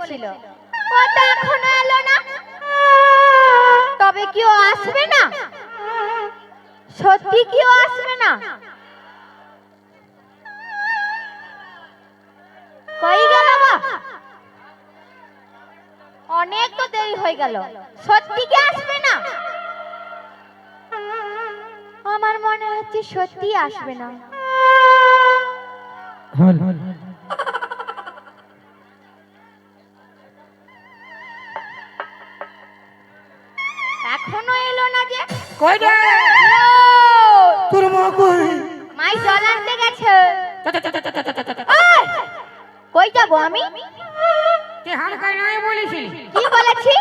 ছিল, ও তো এখনো এলো না। তবে কি ও আসবে না? সত্যি কি ও আসবে না? কই গেল গো? অনেক তো দেরি হয়ে গেল, সত্যি কি আসবে না? আমার মনে হচ্ছে সত্যি আসবে না। এখনো এলো না যে? কই রে তোর মা কই? মাই জল আনতে গেছে। ওই, কই যাবো আমি? তুই হালকায় নাই বলেছিলি? কি বলেছি?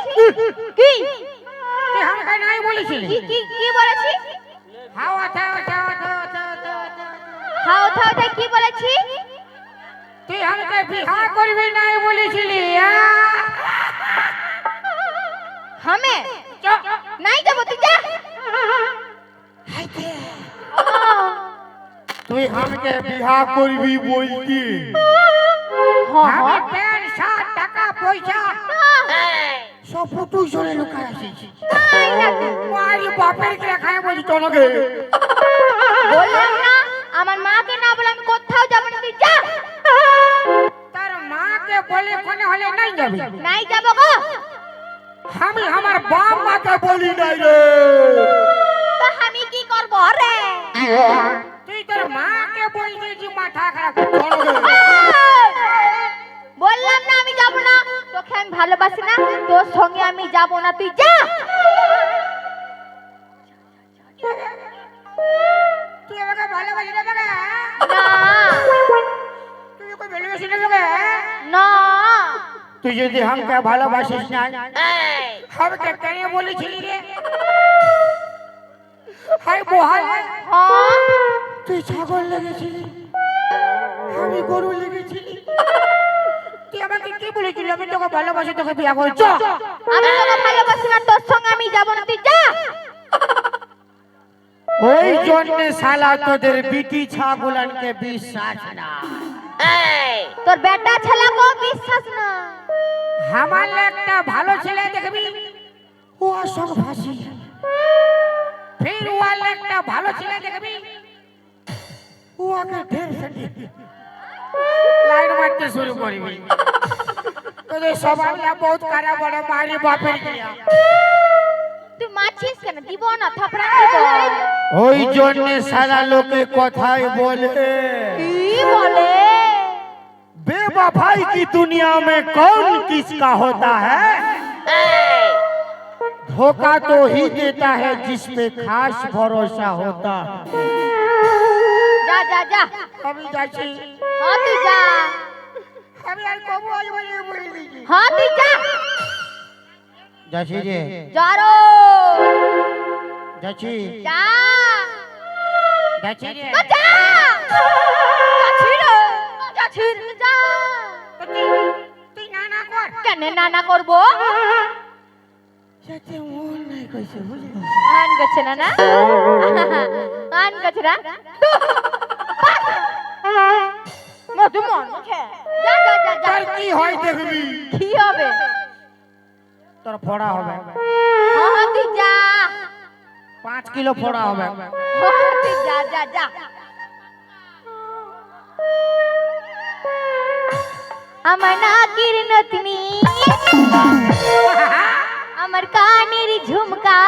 কি তুই হালকায় নাই বলেছিলি? কি কি কি বলেছি? হাওয়া থাও থাও থাও থাও থাও হাও থাও থাও কি বলেছি? তুই হালকায় বিহা করবি নাই বলেছিলি? হামে নাই যাবো, তুই যা। তুই আমাকে বিহা করবি বলতি? আমি প্যান্ট শার্ট টাকা পয়সা সব তুই সরে লুকায় আসিস। মারি বাপের কে খায় বলি তোকে? বললাম না আমার মাকে না বলে আমি কোথাও যাব না, তুই যা। তার মাকে বলে কোনে হলে নাই যাবি? নাই যাবো গো। আমি আমার বাপ মাকে বলি নাই রে। তো আমি কি করব রে? তুই তোর মাকে বল দিয়েছি মাথা খারাপ তোকে। বললাম না আমি যাব না, তোকে আমি ভালোবাসি না, তোর সঙ্গে আমি যাব না, তুই যা। তুই আমাকে ভালোবাসি না বাবা? না তুই ওকে ভালোবাসি না বাবা? না। তুই যদি আমাকে ভালোবাসিস না আমাকে কেন বলেছিলি রে? হাই বহাল হ্যাঁ তুই ছাগল লেগেছিলি, আমি গরু লেগেছিলি। তুই আমাকে কি বলেছিলি? আমি তোকে ভালোবাসি, তোকে বিয়ে করব। আমি তোকে ভালোবাসি না, তোর সঙ্গে আমি যাব না, তুই যা। ওই জন্য শালা তোদের বিটি ছাগলকে বিশ্বাস না। তোর বেটা ছেলেকে বিশ্বাস না। আমার একটা ভালো ছেলে দেখবি ও সব ভাসি, ফির ওয়াল একটা ভালো ছেলে দেখবি ও আগে ঢের ফেলি লাইন মারতে শুরু করবি। তোদের সবাইটা বহুত খারাপ বড় মারি বাপের দিয়া। তুই মাছিস কেন? দিব না, থাপড়া দিব। ওই জন্য সারা লোকে কথাই বলে কি বলে? बेवफाई की दुनिया में कौन किसका होता है? धोखा तो ही देता है जिस पे खास भरोसा होता। যা যা যা। अभी जाची হ্যাঁ তুই যা। अभी यार को बोली হ্যাঁ তুই যা। जाची रे যারো जाची যা। जाची रे তো যা। যাচ্ছিরে, যাচ্ছিরে, যা। তুই না না কর কেন না না করবো? সাথে মন নাই কইছে বুঝলি? আন গেছে না না? আন গেছে না? মধু মন মুখে। যা যা যা যা। তোর কি হয় দেখবি? কি হবে? তোর ফড়া হবে, হ্যাঁ তুই যা। 5 কিলো ফড়া হবে। হ্যাঁ তুই যা যা যা। আমার নাকের নতনি, আমার কানের ঝুমকা,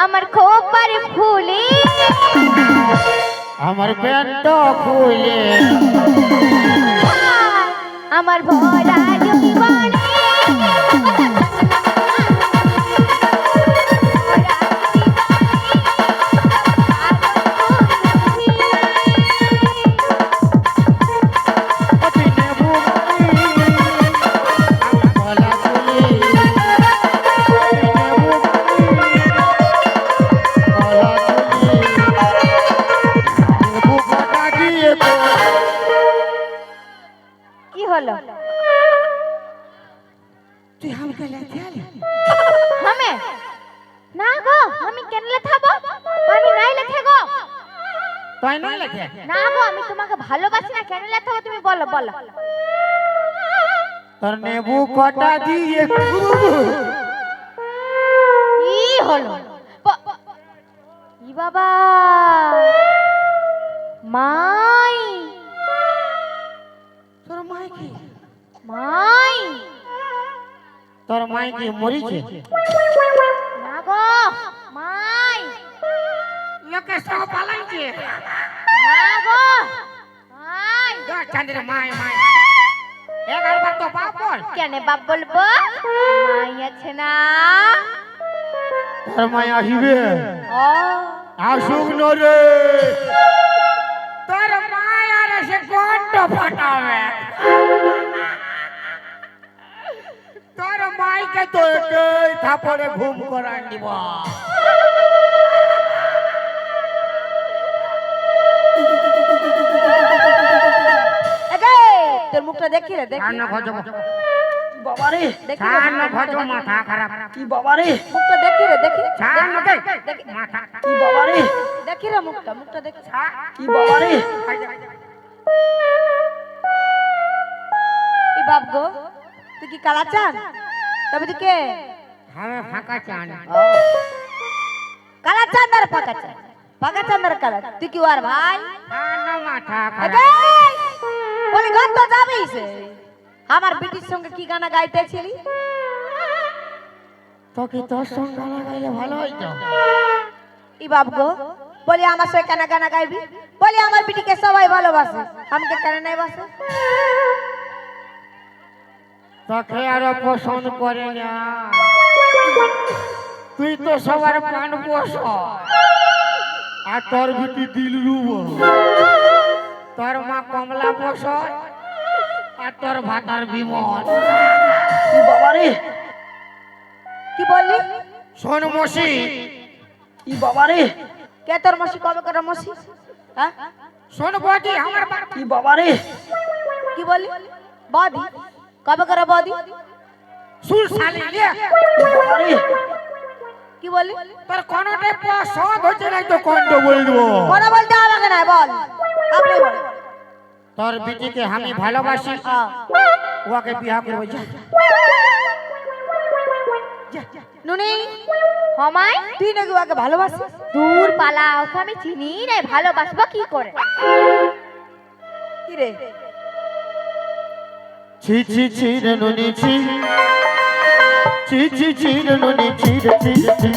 আমার খোপার ফুলে, আমার প্যান্ট খুলে আমার ভরা জীবনে কি হলো? তুই আমাকে লেখে আমি না গো, আমি কেন লেখাবো? আমি নাই লেখে গো। তাই না লেখে? না গো, আমি তোমাকে ভালোবাসি না, কেন লেখাবো তুমি বলো বলো। তোর নেবু কটা দিয়ে কি হলো ই বাবা মাই তোর মাই কি মাই তোর মাই কি মরিছে না গো মাই লোকে সব পালাইছে না গো মাই চাঁদের মাই মাই একবার তো বাপ বল কেন বাপ বলবো মাই আছে না তোর মাই আসিবে ও আসুক নরে তোর মাই আর সে কণ্ঠ ফাটাবে তোর মাইকে তো একই থাপড়ে ঘুম করান দিব তোর মুখটা দেখি রে দেখি সামনে খোঁজো বাবা রে দেখি সামনে খোঁজো মাথা খারাপ কি বাবা রে মুখটা দেখি রে দেখি সামনে দেখি মাথা কি বাবা রে দেখি রে মুখটা দেখি কি বাবা রে এই বাপ গো তুই কি কালা চান তবে তুই কে আমি ফাঁকা চান কালা চান আর পাকা চান আর কালা তুই কি আর ভাই সামনে মাথা খারাপ এই, বলি গান তো যাবেই সে আমার বিটির সঙ্গে কি গানা গাইতেছিলি তোকে তোর সঙ্গে লাগাইলে ভালো হইতো ই বাপ গো বলি আমার সঙ্গে কেন গানা গাইবি বলি আমার বিটিকে সবাই ভালোবাসে আমাকে কেন নাই বাসে তোকে আরো পছন্দ করে না তুই তো সবার প্রাণ পোষ আর তোর ভিটি দিল রুব তোর মা কমলা পোষ আর তোর ভাতার বিমল কি বাবা রে কি বললি শোন মসি কি বাবা রে কে তোর মসি কবে করে মসি হ্যাঁ শোন বদি আমার কি বাবা রে কি বললি বদি কবে করে বদি সুল শালি লে কি বাবা রে কি বললি তোর কোনটা পছন্দ হচ্ছে না তো কোনটা বলে দেবো কথা বলতে আমাকে না বল আপনি বল তোর বিটিকে আমি ভালোবাসি হ্যাঁ ওকে বিয়া করবো যা নুনি হমাই তুই নাকি ওকে ভালোবাসিস দূর পালা ওকে আমি চিনি নাই ভালোবাসবো কি করে কি রে ছি ছি ছি রে নুনি ছি ছি ছি ছি রে নুনি ছি রে ছি রে ছি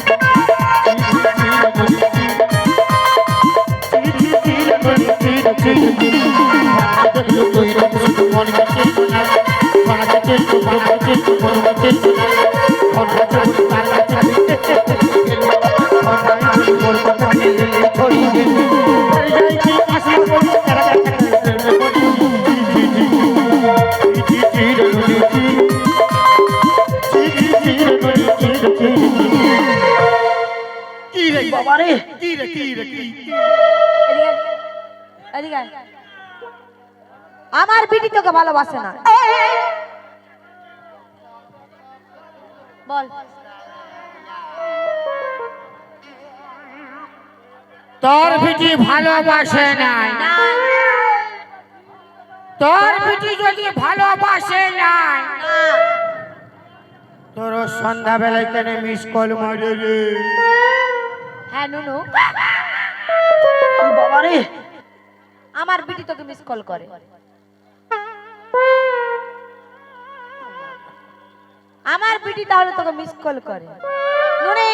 বাবা রে এদিকে এদিকে আয়। আমার বিটি তোকে ভালোবাসে না বল তোর বিটি ভালোবাসে নাই না তোর বিটি যদি ভালোবাসে নাই না তোর সন্ধ্যা বেলায় কেন মিস কল মারে রে হ্যাঁ নুনু কি বাবা রে আমার বিটি তোকে মিস কল করে আমার বিটি তাহলে তোকে মিস কল করে নুনি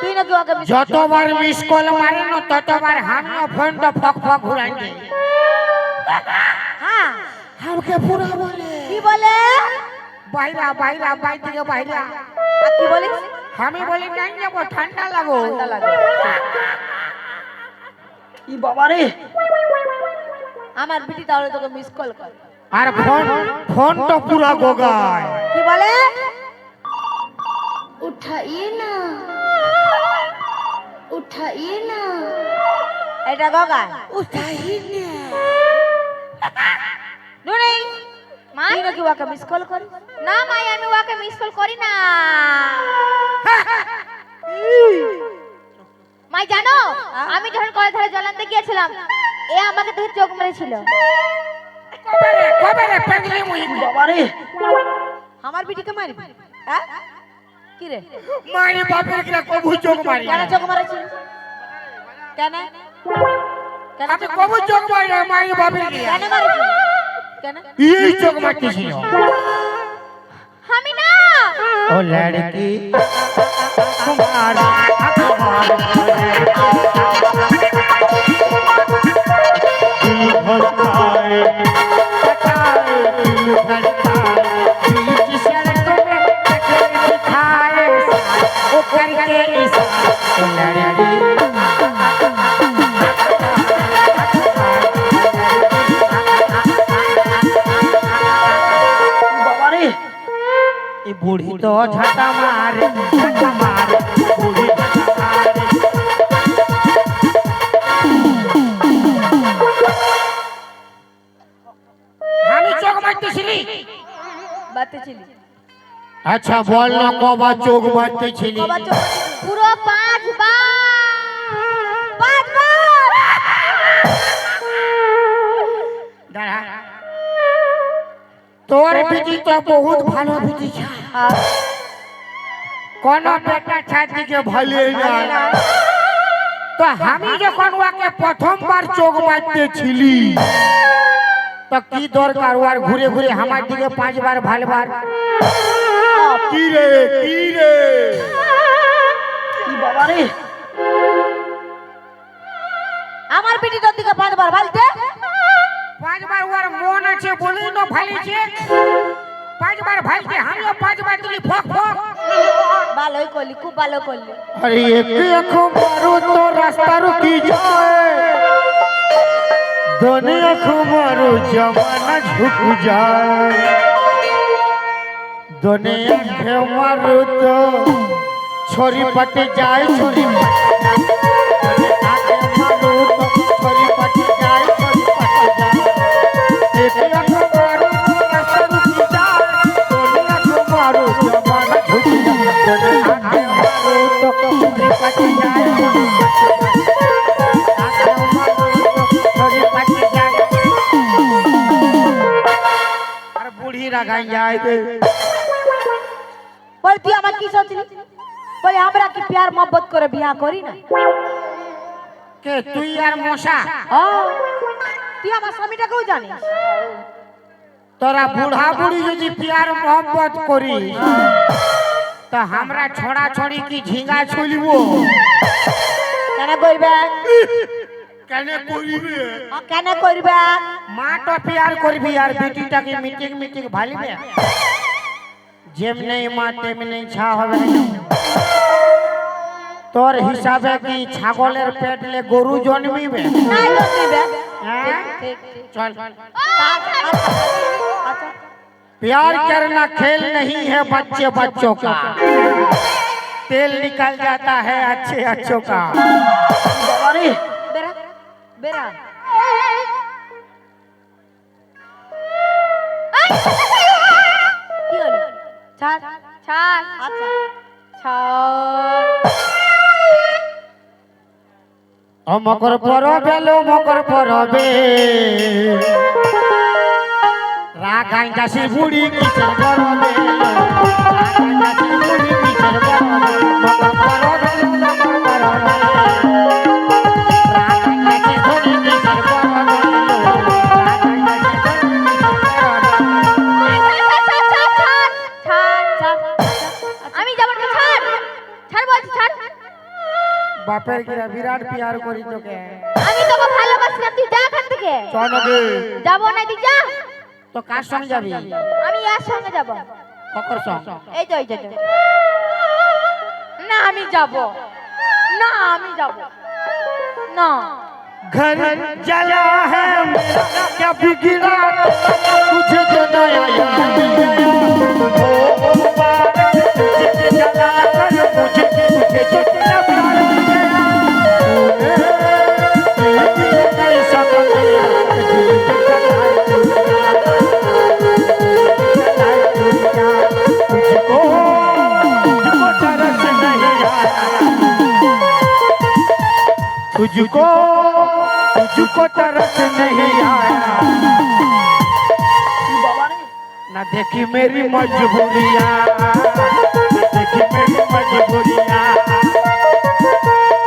তুই নাকি ওকে miss call- যতবার মিস কল মারে না ততবার আমিও ফোনটা ফক ফক ঘুরাই দিই হ্যাঁ আমাকে পুরা বলে কি বলে বাইরা বাইরা বাই থেকে বাইরা আর কি বলিস আমি বলি নাই যাবো ঠান্ডা লাগো ঠান্ডা লাগে কি বাবা রে আমার বিটি তাহলে তোকে মিস কল করে আর ফোনটা পুরা গোগায় কি বলে उठाइए ना उठाइए ना এটা গগায় নুনি তুই নাকি ওকে মিস কল করিস না মাই আমি ওকে মিস কল করি না মাই জানো আমি যখন কলের ধারে জল আনতে গিয়েছিলাম এ আমাকে দেখে চোখ মেরেছিল কবে পেগলি মুই বাবা রে আমার বিটিকে মারবি হ্যাঁ কি রে মারি বাপের কি কবু চোখ মারি কেন চোখ মারাছিস কেন কেন আমি কবু চোখ মারি না মারি বাপের কি কেন মারিস কেন এই চোখ মারতেছিল আমি না ओ लड़की तुम्हारी বাবা রে बूढ़ी तो झटा मारे बूढ़ी झटा मारे আমি চোখ মারতেছিলি বাতেছিলি আচ্ছা বল না কবা চোখ মারতেছিলি বাবা চোখ পুরো 5 বার দাঁড়া তোর বেটি তো বহুত ভালো বেটি ছা কোন বেটা ছাদিকে ভালোই না তো আমি যখন ওকে প্রথমবার চোখ মারতেছিলি তো কি দরকার ওর ঘুরে ঘুরে আমার দিকে 5 বার ভালবার কি রে কি বাবা রে আমার বিটি তোর দিকে 5 বার ভালতে 5 বার ওর মন আছে বলেই না ভালিছে 5 বার ভালতে আমিও 5 বার দিলি ফক ফক ভালোই করলি খুব ভালো করলি अरे एक आँखों मारो तो रास्ता रुकी जाए दोनों आँखों मारो जमाना झुक जाए दोनों आँखें मारो तो छोरी पट जाए छोरी मारो तो छोरी पट जाए छोरी पट जाए एक आँखों मारो तो रास्ता रुकी जाए दोनों आँखों मारो जमाना झुक जाए दोनों आँखें मारो तो छोरी पट जाए छोरी पट जाए अरे बूढ़ी रगाई जाए বল তুই আমার কি সোচলি বলে আমরা কি প্যার মোহব্বত করে বিয়া করি না के तू यार मौसा তুই আমার স্বামীটাকেও জানিস तोरा बूढ़ा बूढ़ी यदि प्यार मोहब्बत करी तो हमरा छोड़ा छोड़ी की झींगा छुलबो কেন করবে केने करिबे কেন করবে मां तो प्यार करबी यार बेटीटा के मीटिंग मीटिंग भालिबे जेम नहीं मां तेम नहीं छा হবে তোর হিসাবে কি ছাগলের পেট লে গরু জন্মিবে নাই করবে হ্যাঁ? ঠিক ঠিক চল আচ্ছা प्यार करना खेल नहीं है बच्चे बच्चों का तेल निकल जाता है अच्छे अच्छों का বাবা রে বেরা বেরা কি হলো ছাড় ছাড় আচ্ছা ছাড় মকর পরবে লো মকর পরবে রাগাই দাসি বুড়ি কিসের পরবে রাগাই দাসি বুড়ি কিসের পরবে মকর পরবে লো মকর পরবে রাগাই দাসি বুড়ি কিসের পরবে রাগাই দাসি বুড়ি কিসের পরবে আমি যাব না ছাড় ছাড় বলছি ছাড় বাপের কিরা বিরাট প্যার করি তোকে আমি তোকে ভালোবাসি তুই যা এখান থেকে চল গে যাব না তুই যা তো কার সঙ্গে যাবি আমি এর সঙ্গে যাব ককর সঙ্গে এই তো না আমি যাব না আমি যাব না घर जला है मेरा क्या बिगड़ा तुझे जो नया ओ मुबारक तुझे जला कर मुझे तुझे जो तेरा प्यार तुझको तुझको तरस नहीं आया ना देखी मेरी मजबूरिया, देखी मेरी मजबूरिया।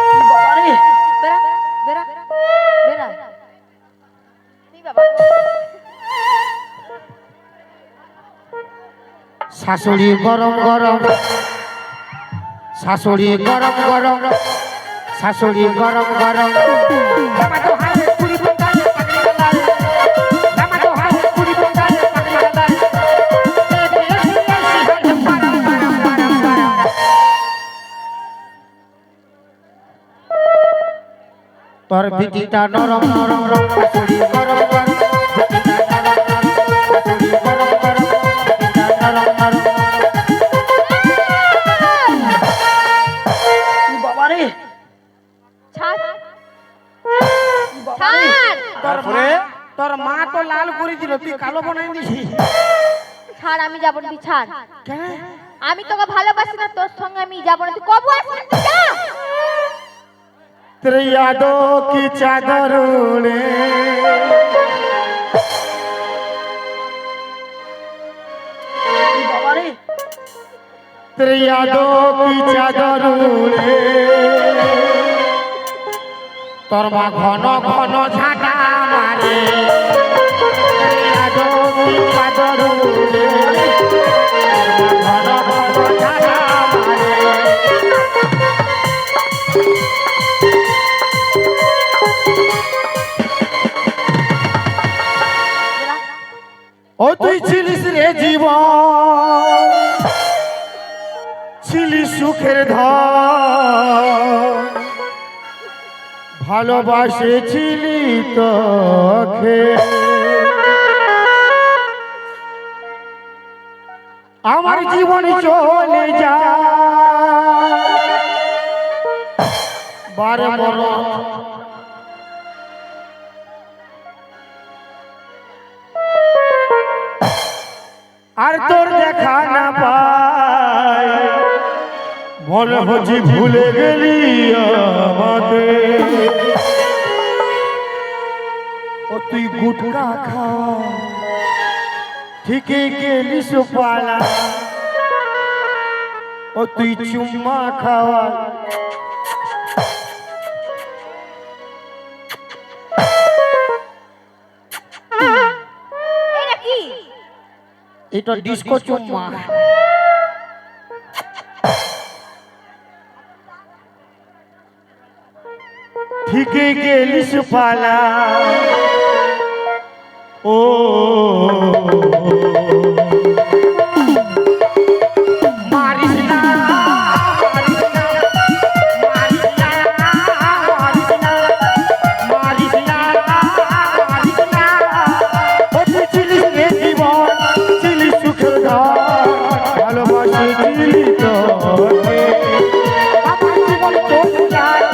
কি বাবা রে বেরা বেরা বেরা কি বাবা শাশুড়ি গরম গরম, শাশুড়ি গরম গরম, শাশুড়ি গরম গরম। লামাটো হাতে পুরি বন্দায় পাগলি গলায়, লামাটো হাতে পুরি বন্দায় পাগলি গলায়। তোর বিটিটা নরম নরম, শাশুড়ি গরম গরম, বিটিটা নরম নরম, শাশুড়ি গরম গরম, বিটিটা নরম নরম। কি বাবা রে ছাড় কি বাবা রে ছাড় তোর মা তো লাল করে দিল, তুই কালো বানাই দিছিস ছাড় আমি যাব না তুই ছাড় কেন? আমি তোকে ভালোবাসি না তোর সঙ্গে আমি যাব না তুই কবু আসবি না, তুই যা तेरे यादों की चादर ओढ़े, কি বাবা রে तेरे यादों की चादर ओढ़े। তোর মা ঘন ঘন ঝাঁটা মারে, तेरे यादों की चादर ओढ़े, ঘন ঘন ঝাঁটা মারে। ও তুই ছিলিস রে জীবন, ছিলি সুখের ধন, ভালোবাসেছিলি তোকে। আমার জীবন চলে যায় বারে মরণ, আর তোর দেখা না পাই, মনে হচ্ছে ভুলে গেলি আমাকে। ও তুই গুটকা খাওয়া ঠিকই গেলি সুপালা, ও তুই চুম্মা খাওয়া এটা কি এটা ডিস্কো চুম্মা। ঠিকই গেলি সুপালা, ও মারিস না, মারিস না, মারিস না, মারিস না, মারিস না, মারিস না। ও তুই ছিলিস রে জীবন, ছিলিস সুখের ধন, ভালোবাসেছিলি তোকে। আমার জীবন চলে যায়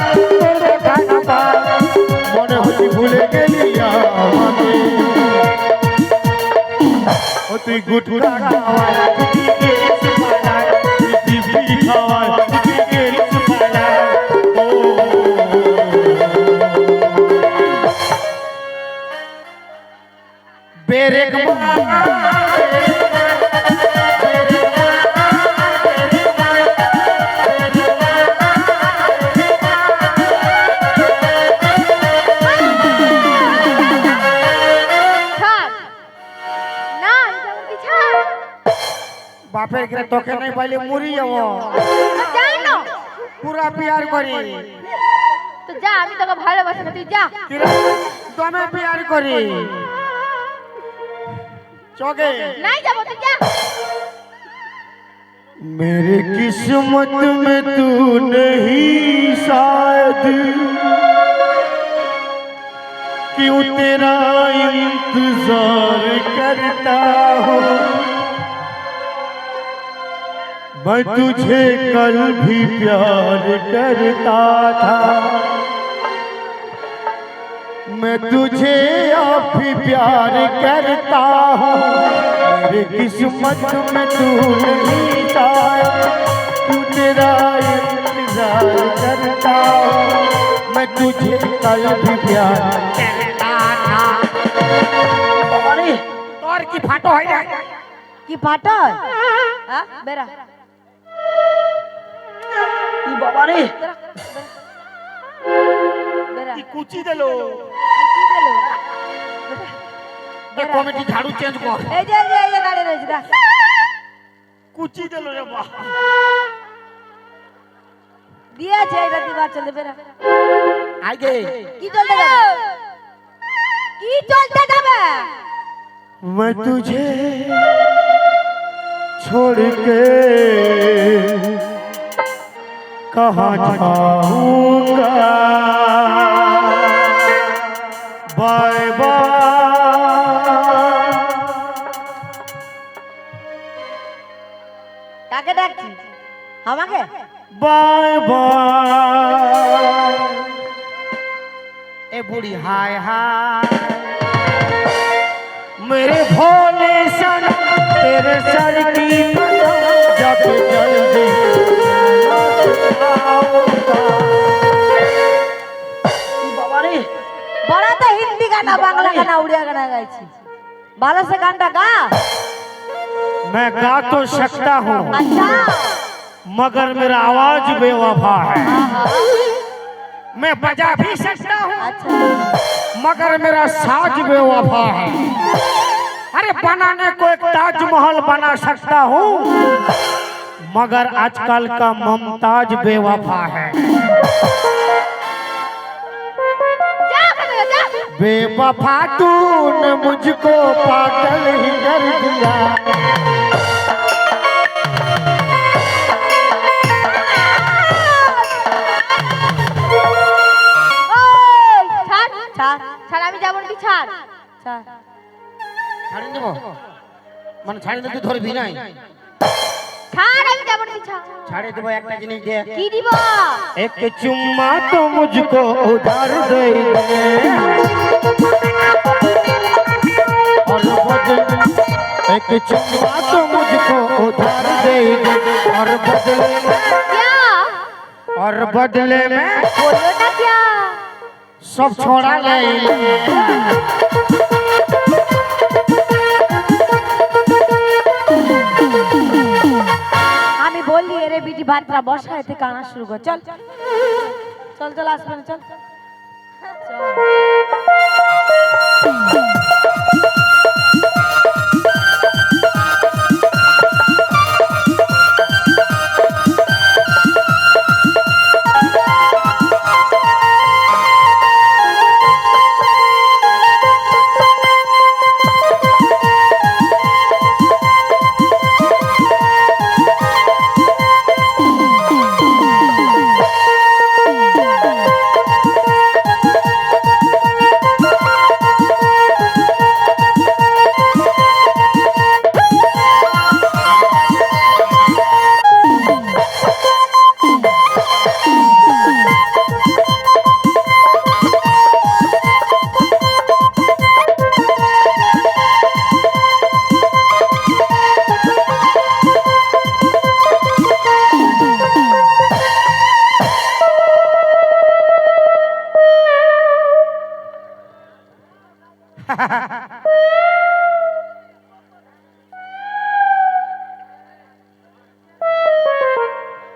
তোর দেখা না পাই, মনে হচ্ছে ভুলে গেলি আমাকে। ও তুই গুটকা খাওয়ায় ঠিকই গেলিস পালায়, তুই বিড়ি খাওয়ায় ঠিকই গেলিস পালায়। ও বেরেক ছাড় না আমি যাব না, তুই ছাড় বাপের ঘরে তোকে নাই পাইলে মরি যাবো। তো যা না পুরা প্যার করি, তো যা আমি তোকে ভালোবাসি না তুই যা দমে প্যার করি চোখে। নাই যাব তুই যা मेरे किस्मत में तू नहीं शायद, क्यों तेरा इंतजार करता हूँ। मैं तुझे कल भी प्यार करता था, मैं तुझे अब भी प्यार करता हूँ। मेरे किस्मत में तू नहीं था, तू तेरा इंतजार करता हूँ। मैं तुझे कल भी प्यार करता था। বাবা রে তোর কি ফাটো হয়ে যায়? কি ফাটায় হ্যাঁ বেরা ই বাবা রে বেরা কি কুচি দিলো কি দিল এ কমিটি ঝাড়ু চেঞ্জ কর এই যে দাঁড়িয়ে রয়েছে দেখ কুচি দিলো রে বাবা দিয়েছে এটা দিবার চলতে বেরা আগে কি চলতে যাবে কি চলতে যাবে मैं तुझे छोड़ के कहाँ जाऊंगा बाय बाय কাকে ডাকছি আমাকে बाय बाय ए बूढ़ी हाय हाय मेरे भोले सनम तेरे सर की कसम जब जल्दी आऊंगा ই বাবা রে বড়া তো হিন্দি গানা বাংলা গানা উড়িয়া গানা গাইছি ভালো সে গানটা গা मैं गा तो सकता हूँ अच्छा मगर मेरा आवाज बेवफा है मैं बजा भी सकता हूँ अच्छा मगर मेरा साज बेवफा है अरे बनाने को एक ताजमहल बना सकता हूँ मगर आजकल का मुमताज बेवफा है जा जा बेवफा तूने मुझको पागल ही कर दिया ছাড় ছাড় ছাড় আমি যাবো নাকি ছাড় ছাড় ছাড়ি দেব মানে ছাড়ি দিতে ধরবি নাই ছাড় আমি যাবো নাকি ছাড় ছাড়ে দেবো একটা জিনিস দে কি দিব एक चुम्मा तो मुझको उधार दे दे और बदले एक चुम्मा तो मुझको उधार दे दे क्या और बदले में बोलो ना क्या सब छोड़ा ले আমি বললি এরে বিটি ভাতরা বসায় থেকে আনা শুরু কর চল চল চল আসবে চল চল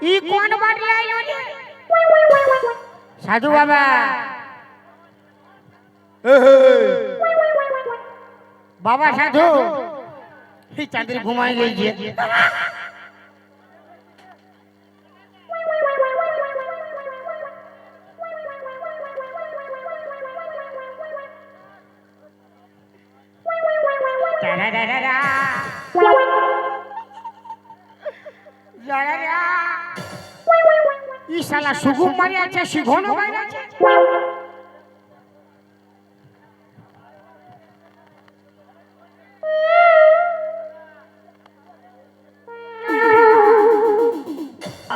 ई कौन बारी आइलो रे साधु बाबा बाबा साधु ही चांदरी घुमाई गई जे ই শালা সুগুম মারি আছে শিঘনো বাইরে আছে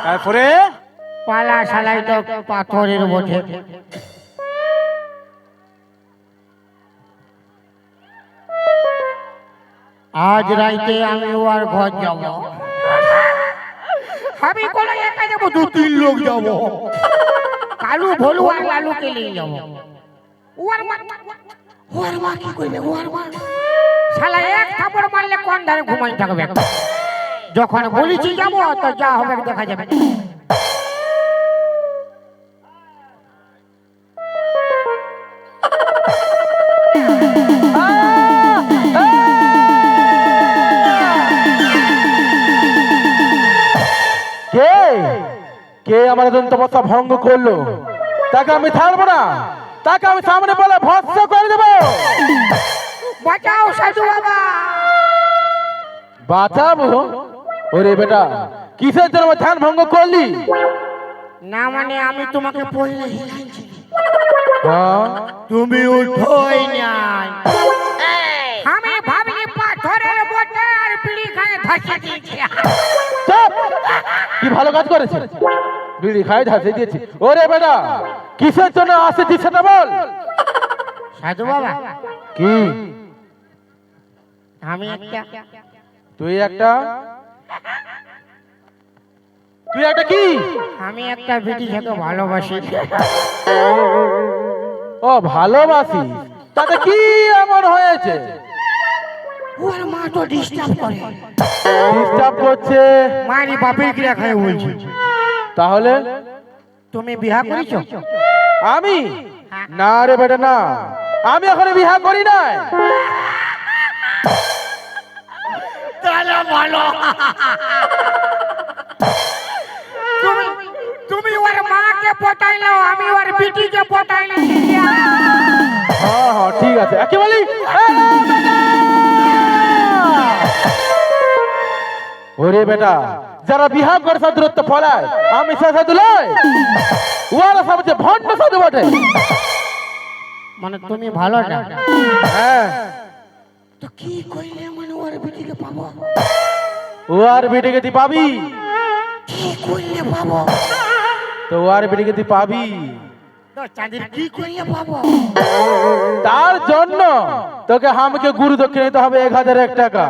তারপরে পালা শালাই তো পাথরের বটে আজ রাইতে আমি ওর ঘর যাব আমি কোলে একা যাব দু তিন লোক যাব কালু ভোলু আর লালুকে নিয়ে যাব ওর মা কি কইবে ওর মা শালা এক থাপড় মারলে কোন ধারে ঘুমাই থাকবে। যখন বলেছি যাবো তো যা হবে দেখা যাবে। কে কে আমার তপস্যা ভঙ্গ করলো? তাকে আমি ছাড়বো না, তাকে আমি সামনে বলে ভস্ম করে দেবো। বাঁচাও সাধু বাবা। বাঁচাবো? ওরে বেটা, কিসের জন্য আমার ধ্যান ভঙ্গ করলি? না মানে আমি তোমাকে পড়লে হিলাইছি, হ্যাঁ? তুমি উঠোই নাই। আমি ভাবলি পাথরের বটে আর বিড়ি খায় ধসে দিয়েছি। চুপ! কি ভালো কাজ করেছে, বিড়ি খাই ধাসে দিয়েছি। ওরে বেটা, কিসের জন্য আসেছি সেটা বল। সাধু বাবা, কি? আমি একটা তুই একটা কি? আমি একটা বেটি থেকে ভালোবাসি। ও ভালোবাসি, তাতে কি এমন হয়েছে? ওর মা তো ডিস্টার্ব করে। ডিস্টার্ব করছে মারি বাপের কিরা খায় বলছি। তাহলে তুমি বিয়া করেছো? আমি না রে বেটা, না, আমি এখনো বিবাহ করি নাই। তাহলে বলো, তুমি তুমি ওর মাকে পটাইলো, আমি ওর বিটিকে পটাইলো। হ্যাঁ হ্যাঁ ঠিক আছে, একে বলি ওরে বেটা, যারা বিহার করে সাধুরত্ব ফলায় আমি সে সাধু লয়, ওরা সবচেয়ে ভণ্ড সাধু বটে। মানে তুমি ভালো না? হ্যাঁ, তো কি কইলে মানে ওর বিটিকে পাবো? ও আর বেটিকে তুই পাবি, কি কইলে পাবো? তো ও আর বেটিকে তুই পাবি। তো চাঁদের কি কইলে পাবো? তার জন্য তোকে আমাকে গুরু দক্ষিণা দিতে হবে 1001 টাকা।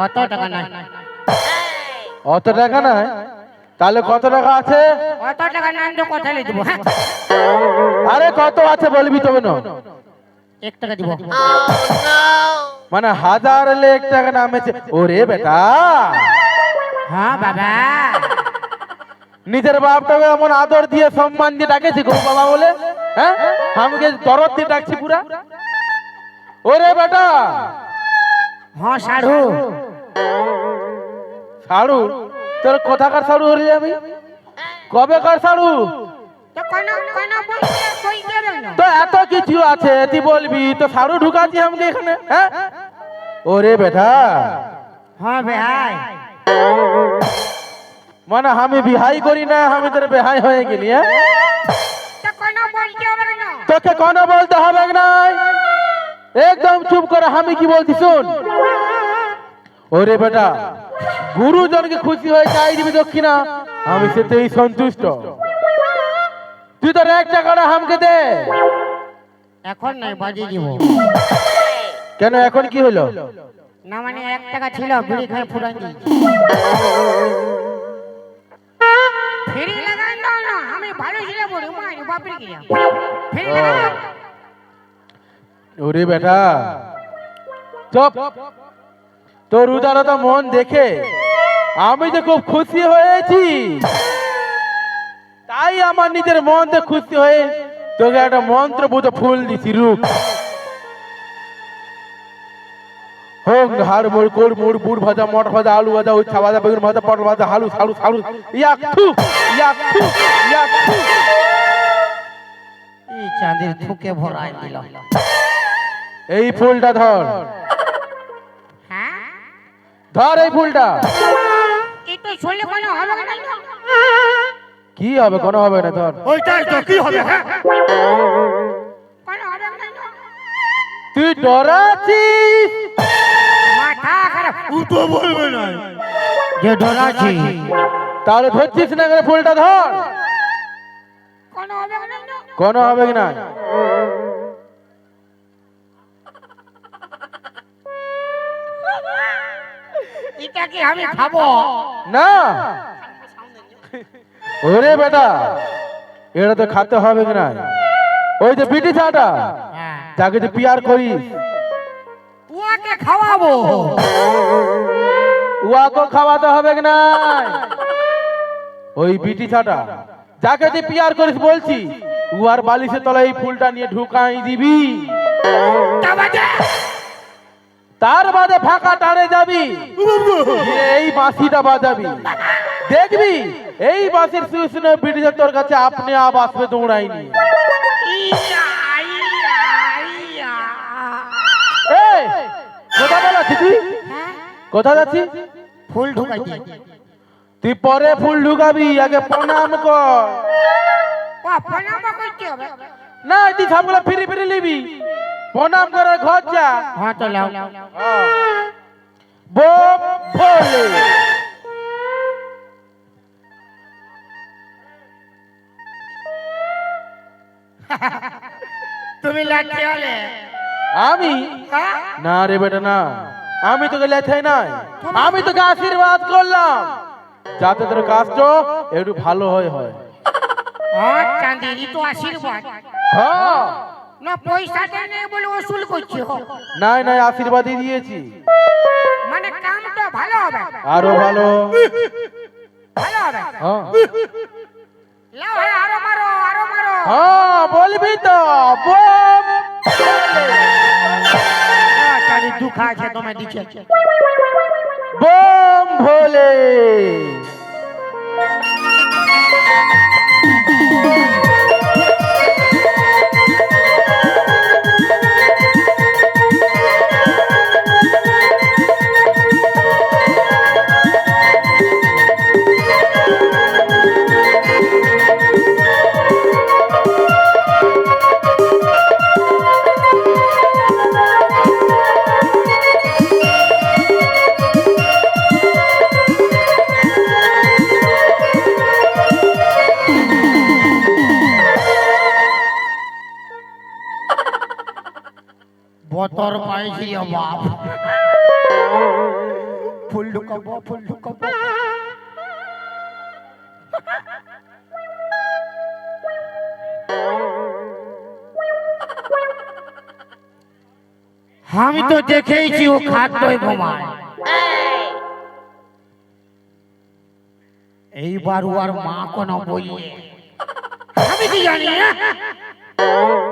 অত টাকা নাই। অত টাকা নাই? তাহলে কত টাকা আছে? অত টাকা নাই তো কোথায় দিব? আরে কত আছে বলবি তবে না। 1 টাকা দিব। মানে 1001 টাকা নামেছে। ওরে বেটা, হ্যাঁ বাবা, নিজের বাপটাকে এমন আদর দিয়ে সম্মান দিয়ে ডাকেছি গো বাবা বলে, হ্যাঁ আমাকে দরদ দিয়ে ডাকছি পুরা। ওরে বেটা, হ্যাঁ সাধু। সাড়ু তোর কোথাকার সাড়ু হলে যাবি? কবেকার সাড়ু? তো কোন বলতে কই দেবে না? তো এত কিছু আছে তুই বলবি, তো সাড়ু ঢুকাচ্ছি আমাকে এখানে, হ্যাঁ? ওরে বেটা, হ্যাঁ ভাই, মানে আমি বিহাই করি না, আমি তোর বেহাই হয়ে গেলি, হ্যাঁ? তো কোন বলতে হবে না? তোকে কোনো বলতে হবে না, একদম চুপ করে আমি কি বলছি শোন। ওরে বেটা, গুরুজনকে খুশি হয়ে চাই দিবি দক্ষিণা, আমি সেটাই সন্তুষ্ট। তুই তোর 1 টাকাটা আমাকে দে। এখন নাই, বাজিয়ে দিব। কেন এখন কি হলো? না মানে 1 টাকা ছিল, বিড়ি খাই ফুরাই দিয়েছি। ফেরি লাগাই দাও না, আমি ভালো ছিল বলি মারি বাপের কিরা। ফেরি লাগাই দাও। ওরে বেটা চুপ, তোর উদারতা মন দেখে আমি তো খুব খুশি হয়েছি, তাই আমার নিজের মনতে খুশি হয়ে তোকে একটা মন্ত্রভূত ফুল দিছি, রূপ হোক হাড় মোড় কোড় মোড় বুড় ভাজা মটর ভাজা আলু ভাজা উচ্ছা ভাজা বেগুন ভাজা পটল ভাজা হালু সালু সালু ইয়াক থু ইয়াক থু ইয়াক থু। এই চাঁদের থুকে ভরাই দিল। এই ফুলটা ধর, হ্যাঁ ধর এই ফুলটা। এটা শুনলে কোনো হবে না? কি হবে? কোনো হবে না, ধর। ওইটাই তো কি হবে? কোনো হবে না। তুই ডরাচ্ছিস? মাথা খারাপ, ও তো বলবে না যে ডরাচ্ছি। তাহলে ধরছিস না করে ফুলটা ধর, কোনো হবে না। কোনো হবে না। এটা কি আমি খাবো? না ওরে বেটা, এটা তো খেতে হবে না। ওই যে বিটি ছাটা হ্যাঁ, যাকে তুই পিয়ার করিস উহাকে খাওয়াবো। উহাকে খাওয়াতে হবে না। ওই বিটি ছাটা যাকে তুই পিয়ার করিস বলছি, উহার বালিশের তলায় এই ফুলটা নিয়ে ঢুকাই দিবি। তার বাদে ফাঁকা টানে যাবি, গিয়ে এই বাঁশিটা বাজাবি, দেখবি এই বাঁশির সুরে শুনে বিটিছে তোর কাছে আপনি আপ আসবে দৌড়াইনি। এই, কোথা বেড়াচ্ছি তুই? কোথা যাচ্ছি? ফুল ঢুকাইছি। তুই পরে ফুল ঢুকাবি, আগে প্রণাম কর। না তুই সবগুলো ফিরি ফিরি নিবি, প্রণাম করে ঘর যা। হ্যাঁ তো লাও। বোম ভোলে। তুমি লাঠি হলে আমি না রে বেটা না, আমি তোকে লেখাই নাই, আমি তোকে আশীর্বাদ করলাম যাতে তোর কাজটা একটু ভালো হয়। চাঁদের তো আশীর্বাদ হ্যাঁ, না, পয়সাটা নেই বলে ওসুল করছো। নাই নাই আশীর্বাদই দিয়েছি। মানে কামটা ভালো হবে, আরো ভালো। ভালো হবে। হ্যাঁ লাও, হ্যাঁ, আরো মারো, আরো মারো। হ্যাঁ বলবি তো বোম চাঁদের দুঃখ আছে তোমায় দিচ্ছে। বোম ভোলে। বতর পাইছি বাপ, ফুল ঢুকাবো, ফুল ঢুকাবো। আমি তো দেখেইছি ও খাদ্যই ঘুমায়। এইবার ওর মা কোনো বইয়ে আমি কি জানি না।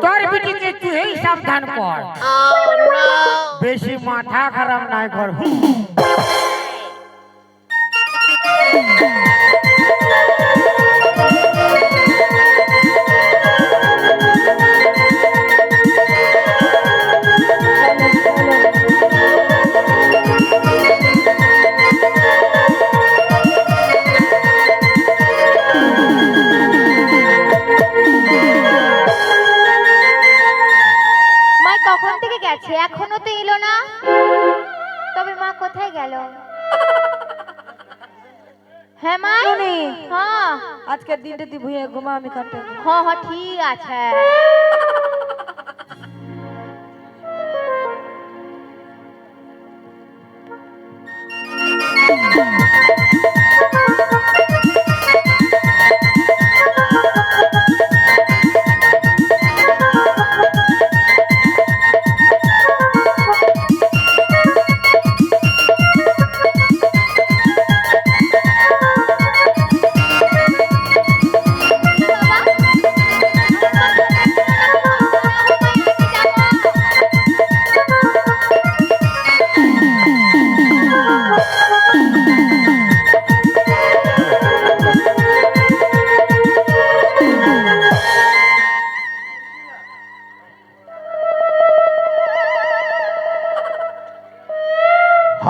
তোর বিটিকে তুই এই সাবধান কর, বেশি মাথা খারাপ নাই কর। মা কখন থেকে গেছে, এখনো তো এলো না। তবে মা কোথায় গেল? হ্যাঁ মা, হ্যাঁ আজকের দিনটা তুই ভুঁয়ে ঘুমা, আমি কাটতে হ্যাঁ হ্যাঁ ঠিক আছে।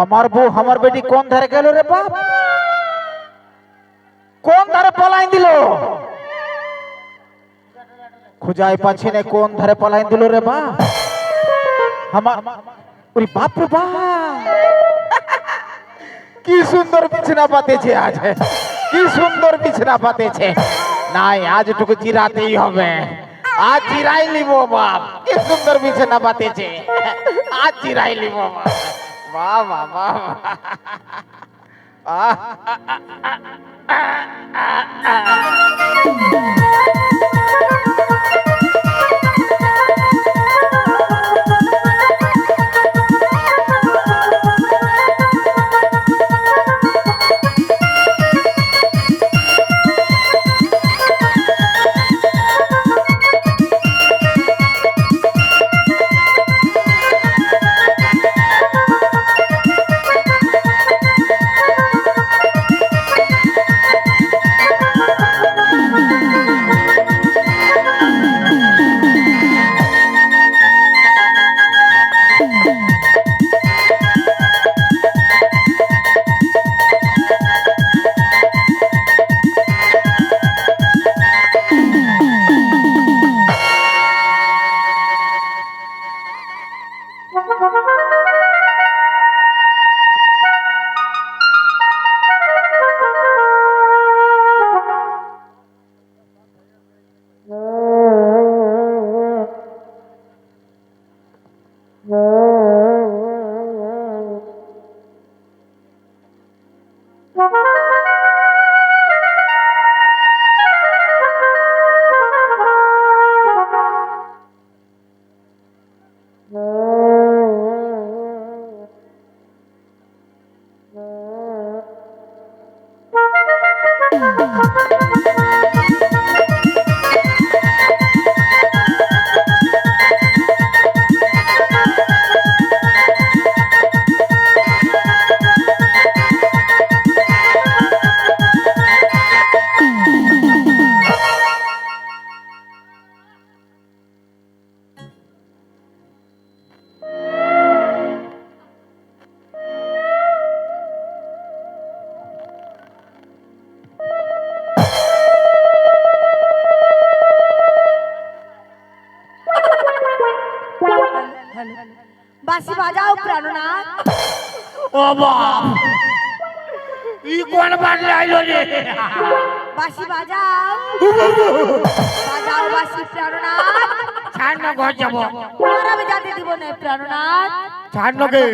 हमार बू हमार बेटी कौन धारे गेलो रे बाप, कौन धारे पलाइन दिलो, खुजाई पाछी ने कौन धारे पलाइन दिलो रे बाप। हमार ओरे बाप रे बाप, কি সুন্দর বিছানা পাতেছে আজ, কি সুন্দর বিছানা পাতেছে। নাই আজ টুকু জিরাতেই হবে, আজ জিরাই লিবো বাপ, কি সুন্দর বিছানা পাতেছে, আজ জিরাই লিবো বাপ। वाह वाह वाह বাঁশি বাজাও প্রাণনাথ। ও বাপ, ই কোন বাজলে আইলো রে? বাঁশি বাজাও, বাজাও বাঁশি প্রাণনাথ। ছাড় না, ঘর যাবো। আর আমি যেতে দিব না প্রাণনাথ। ছাড় না গে,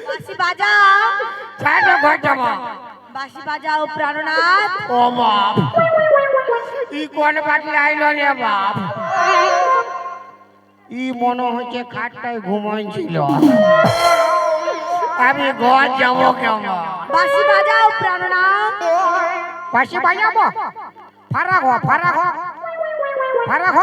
বাঁশি বাজাও, ছাড় না, ঘর যাবো। বাঁশি বাজাও প্রাণনাথ। ও বাপ, ই কোন বাজলে আইলো রে বাপ? ই মনে হচ্ছে খাটটায় ঘুমাইছিল। আমি ঘর যাবো কেমন? বাঁশি বাজাও প্রাণনাথ। বাঁশি বাজাবো? ফারাক হ, ফারাক হ, ফারাক হ।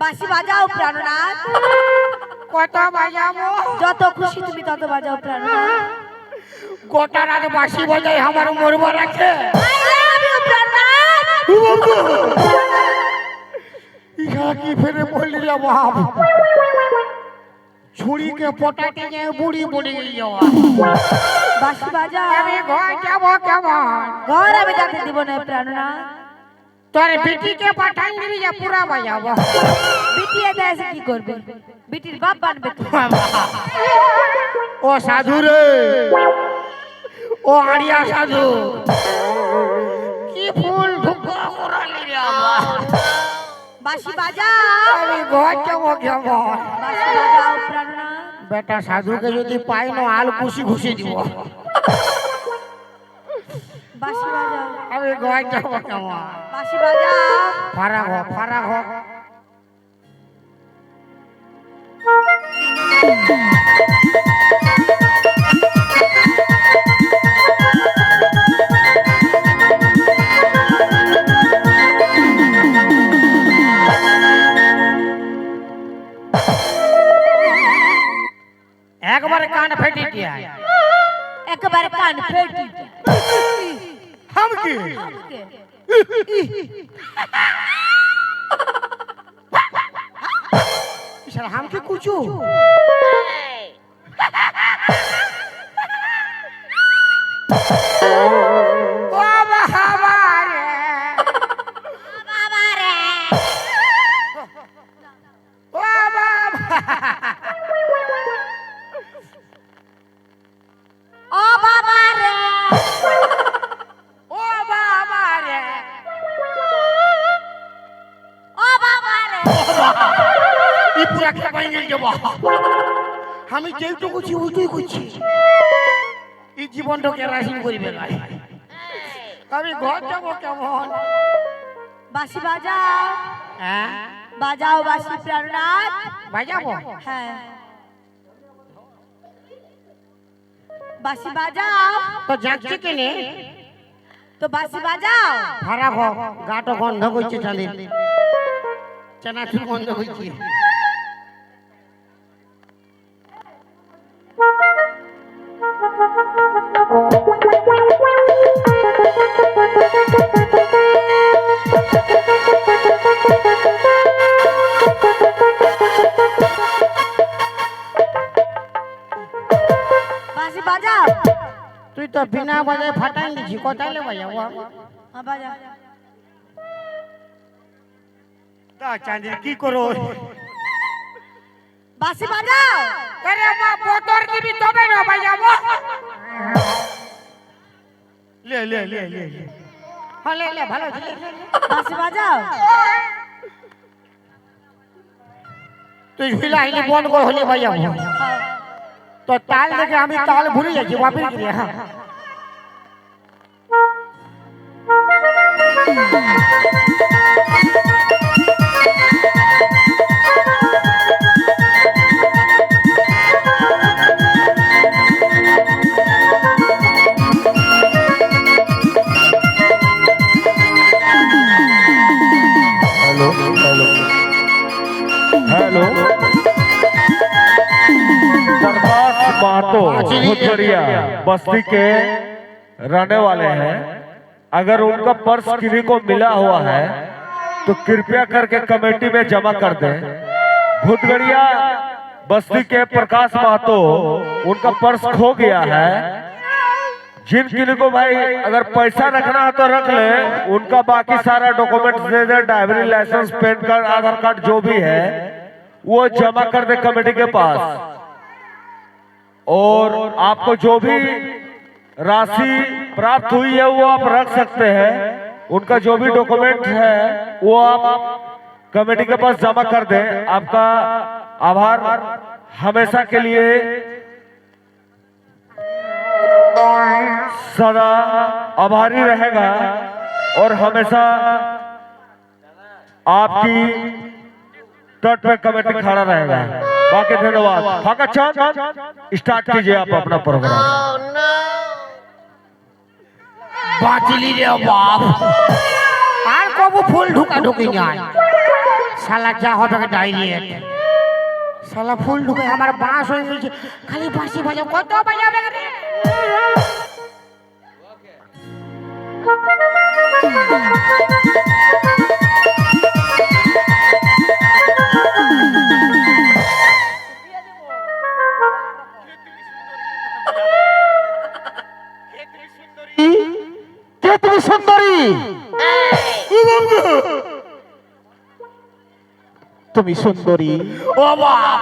বাঁশি বাজাও প্রাণনাথ। কত বাজাবো? যত খুশি তুমি তত বাজাও প্রাণনাথ। গোটা রাত বাঁশি বাজাই আমার মরবার আছে। ইহা কি ফেরে বললি রে বাপ? ছুরিকে পটাতে গিয়ে বুড়ি বুড়ি যাওয়া। বাঁশি বাজাও, আমি ঘর যাবো কেমন? ঘর আমি যেতে দিব না প্রাণনাথ। তোর বেটিকে পাঠান দিবি যে পুরা বাজাবো। বিটি এতে এসে কি করবে? বিটির বাপ বানবে তো। ও সাধু রে, ও আড়িয়া সাধু, কি ফুল ঢুকা করালি রে আমার। বাঁশি বাজাও, আমি ঘর যাবো কেমন? বাঁশি বাজাও প্রাণনাথ। বেটা সাধুকে যদি পাই না আল খুশি খুশি দিব। বাঁশি বাজাও, আমি ঘর যাবো কেমন? বাঁশি বাজাও। ফারাক হ, ফারাক হ। একবারে কান ফেটে দিয়া একেবারে কান ফেটি। हम की सर हम की कुछ बाबा हमारे बाबा ও বাবা রে, ओ बाबा रे ও বাবা রে। ई पूरा क्या बन गई बाबा আমি যেটুকু করছি ওইটুকুই করছি এই জীবনটাকে রাশি করিবে না আমি ঘর যাব কেমন বাঁশি বাজাও, হ্যাঁ বাজাও বাঁশি প্রাণনাথ। বাজাবো হ্যাঁ, বাঁশি বাজাও, তো যাচ্ছে কেনে তো বাঁশি বাজাও। খারাপ হোক গাটো গন্ধ করছে চাঁদের চানাচুর গন্ধ করছে বাজায় ফাটাই দিছি কোথায় লে বাজাবো বাজা তা চাঁদি কি করো বাসি বাজাও আরে মা মোটর দিবি তবে না বাজাবো লে লে লে লে হ্যাঁ লে লে ভালো লে বাসি বাজাও তুই হিলাইলি বন্ধ কর হলে বাজাবো তো তাল দেখে আমি তাল ভুলে যাচ্ছি বাপের কি হ্যাঁ हेलो हेलो हेलो प्रकाश महतो भुतरिया बस्ती के रहने वाले हैं। अगर उनका पर्स किसी को मिला हुआ है तो कृपया करके कमेटी में जमा कर दें। भूतगड़िया बस्ती के प्रकाश महतो उनका पर्स खो गया है। जिन किन को भाई अगर पैसा रखना है तो रख ले, उनका बाकी सारा डॉक्यूमेंट्स दे दे, ड्राइवरी लाइसेंस, पैन कार्ड, आधार कार्ड जो भी है वो जमा कर दे कमेटी के पास। और आपको जो भी राशि प्राप्त हुई है वो आप रख सकते हैं। उनका जो भी डॉक्यूमेंट है वो आप कमेटी के पास जमा कर दें। आपका आभार हमेशा के लिए सदा आभारी रहेगा और हमेशा आपकी तट पे कमेटी खड़ा रहेगा। बाकी धन्यवाद। फाका चंद स्टार्ट कीजिए आप अपना प्रोग्राम। बाचिली रे बाप আর কবু ফুল ঢুকা ঢুকি যায় শালা যা হবে ডাইরেক্ট শালা ফুল ঢুকে আমার বাঁশ হয়ে গেছে খালি বাঁশি বাজাও কত বাজাবে রে কে তুমি সুন্দরী? তুমি সুন্দরী? ও বাপ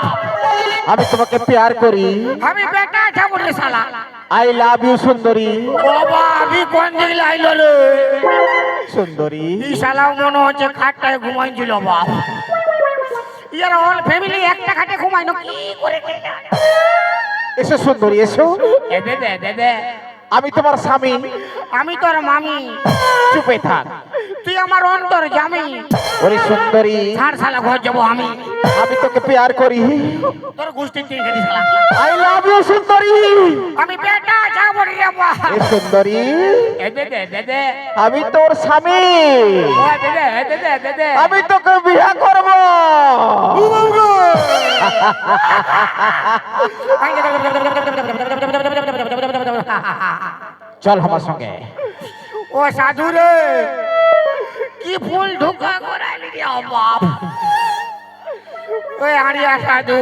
আমি তোমাকে প্যার করি। আমি বেটা ঠাকুর রে শালা আই লাভ ইউ সুন্দরী। ও বাপ আমি কোন দিকে লাইলো রে সুন্দরী এই শালা মনে হচ্ছে খাটটায় ঘুমাইছিল বাপ ইয়ার অল ফ্যামিলি একটা খাটে ঘুমাই না কি করে এসো সুন্দরী এসো। এ বেবে বেবে আমি তোমার স্বামী। আমি তোর মামি চুপে থাক। তুই আমার অন্তর জামি ওরে সুন্দরী ছাড় শালা ঘর যাবো আমি আমি তোকে প্যার করি। তোর গোষ্ঠী তিন খেলি শালা আই লাভ ইউ সুন্দরী। আমি বেটা যাবো রে বাপ এ সুন্দরী এ বেবে বেবে আমি তোর স্বামী। ও বেবে বেবে বেবে আমি তোকে বিয়ে করব। চল আমার সঙ্গে। ও সাধু রে কি ফুল ঢোকা করাইলি রে বাপ ওই আড়িয়া সাধু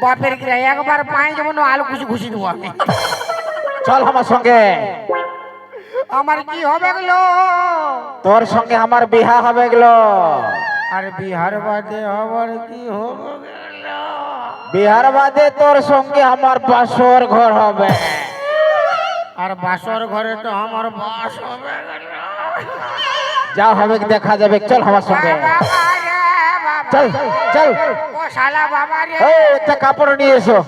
বাপের গিরা একবার পায়ে যেমন আলু খুশি খুশি দেবো আমি চল আমার সঙ্গে। আমার কি হবে গেলো তোর সঙ্গে আমার বিয়ে হবে গেলো। আর বিহার বাদে আমার কি হবে গেলো বিহার বাদে তোর সঙ্গে আমার বাসর ঘর হবে। আর বাসর ঘরে তো আমার বাস হবে গেলো যা হবে দেখা যাবে। চল আমার সঙ্গে চল চল। ও শালা বাবা রে এই একটা কাপড় নিয়ে এসো।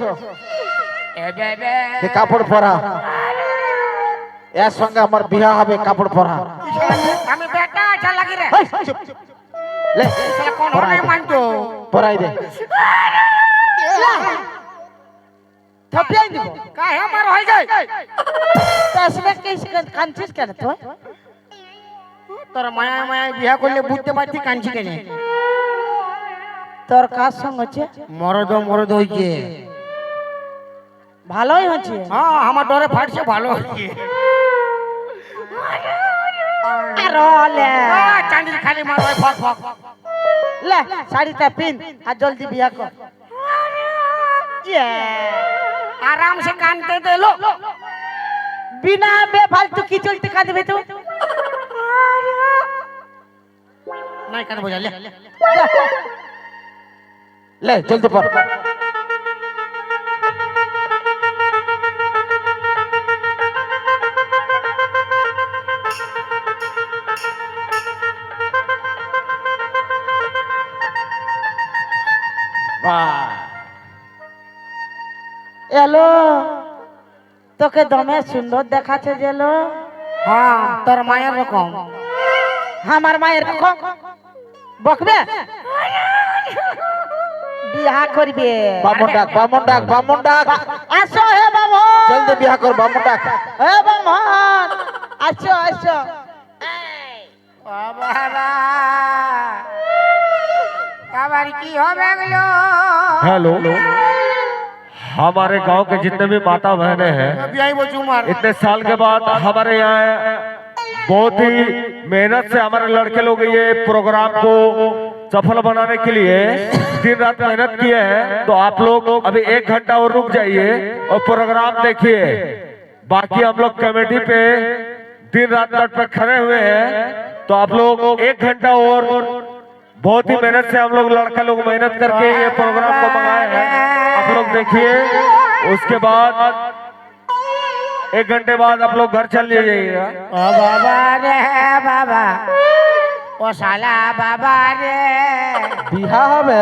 এ বেবে এই কাপড় পরা। এর সঙ্গে আমার বিয়ে হবে। কাপড় পরা। আমি বেটা আচ্ছা লাগি রে এই, চুপ, চুপ। লে শালা কোন পরাই হনে দে, মানতো পরাই দে। থপিয়াই দিব কাহে আমার হয়ে যায় তো আসলে কি কানছিস কেন তুই তোর মায়া মায়া বিয়া করলে বুঝতে পারছি কাঞ্চি কেনে তোর কাজ সঙ্গ হচ্ছে মরদ মরদ হইছে ভালোই হচ্ছে হ্যাঁ আমার ডরে ফাটছে ভালো হচ্ছে রলে চাঁদির খালি মার হয় ফক ফক লে শাড়িটা পিন আর জলদি বিয়া কর ইয়ে आराम से कान दे दे लो বিনা বেফালতু কি চলতে কাঁদবে তো নাই কেন বোঝালে ले जल्दी पर এলো তোকে দমে সুন্দর দেখাচ্ছে যেলো হ্যাঁ তোর মায়ের রকম আমার মায়ের রকম বকবে বিয়া করবে बामन डाक আসো হে বাবা जल्दी बियाह कर बामन डाक হে বাবা আসো আসো বাবা আবার কি হবে গলো हेलो हमारे गांव के जितने भी माता बहनें हैं বিয়াই বলছু মার इतने साल के बाद हमारे यहाँ बहुत ही मेहनत से हमारे लड़के लोग ये प्रोग्राम को सफल बनाने के लिए दिन रात मेहनत किए हैं। तो आप लोग अभी 1 घंटा और रुक जाइए और प्रोग्राम देखिए। बाकी हम लोग कमेटी पे दिन रात तट पे खड़े हुए हैं। तो आप लोग 1 घंटा और बहुत ही मेहनत से हम लोग लड़का लोग मेहनत करके ये प्रोग्राम को मंगाए हैं। आप लोग देखिए, उसके बाद 1 घंटे बाद आप लोग घर चल जाइएगा। ও বাবা রে বাবা ও শালা বাবা রে বিহা হবে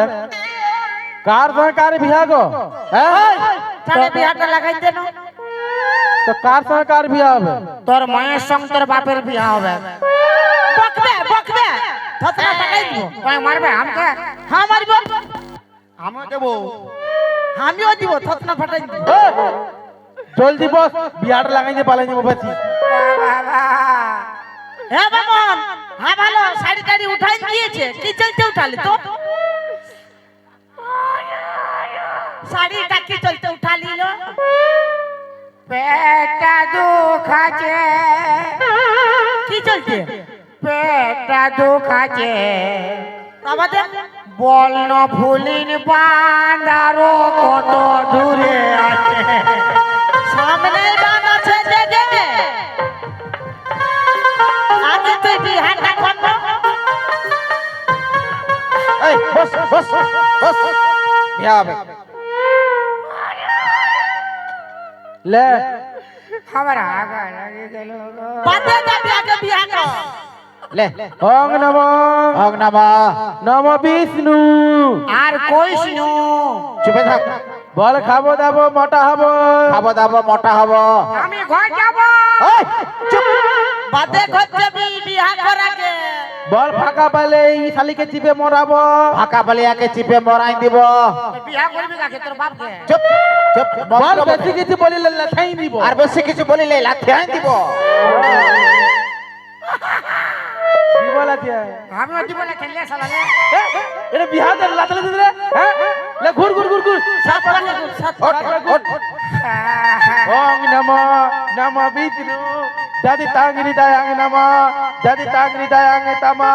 কার সঙ্গে কার বিহা গো হ্যাঁ তাহলে বিয়াটা লাগাই দে না তো কার সঙ্গে কার বিহা হবে তোর মায়ের সঙ্গে তোর বাপের বিয়া হবে বকবে থতরা টাকাই দিব কই মারবে আমাকে হ্যাঁ মারব আমিও দেব আমিও দিব থতনা ফাটাই দিব জলদি বস বিয়াটা লাগাই দিয়ে পালাই যাবো বাচ্চি বাবা হে বামন হ্যাঁ ভালো শাড়ি টাড়ি উঠাই দিয়েছে কি চলতে উঠালি তো শাড়িটা কি চলতে উঠালি লো পেটটা দুঃখ আছে কি চলছে পেটটা দুঃখ আছে আমাদের বলন ফুলিন বান্দারো কত দূরে আছে সামনে বান আছে যে আগে তুই বিহারটা করবো ए बस बस बस बियाह হবে লে हमारा आगा लगे गलो बाते जब आगे बियाह कर ले ওং নম ओम नमः নম বিষ্ণু আর কইস নো চুপে থাক বল খাবো দাবো মোটা হবো খাবো দাবো মোটা হবো আমি ঘর যাব এই চুপ বাতে ঘর যাবি বিয়াহ কর আগে বল ফাঁকা পালে এই শালিকে চিপে মরাবো ফাঁকা বালিয়াকে চিপে মরাই দিব বিয়াহ করবি কাকে তোর বাপকে চুপ চুপ বল বেশি কিছু বলিলে লেখাই দিব আর বেশি কিছু বলিলে লাথি আই দিব দিব লাতিয়া আমিও দিব না খেললে শালা রে এটা বিহার দে লাতলে দিলে হ্যাঁ লে ঘুর ঘুর ঘুর ঘুর সাত লাগে সাত ওঠ ওঠ ওং নম নম বিষ্ণু যদি তাঙ্গিরি দায়াং নম যদি তাঙ্গিরি দায়াং তমা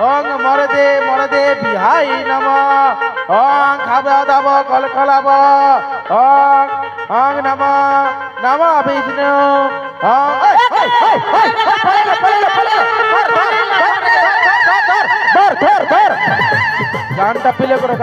ওং মরদে বিহাই নম ওং খাবা দাব কল কলাব ওং ওং নম নম বিষ্ণু ওং গানটা প্লে করো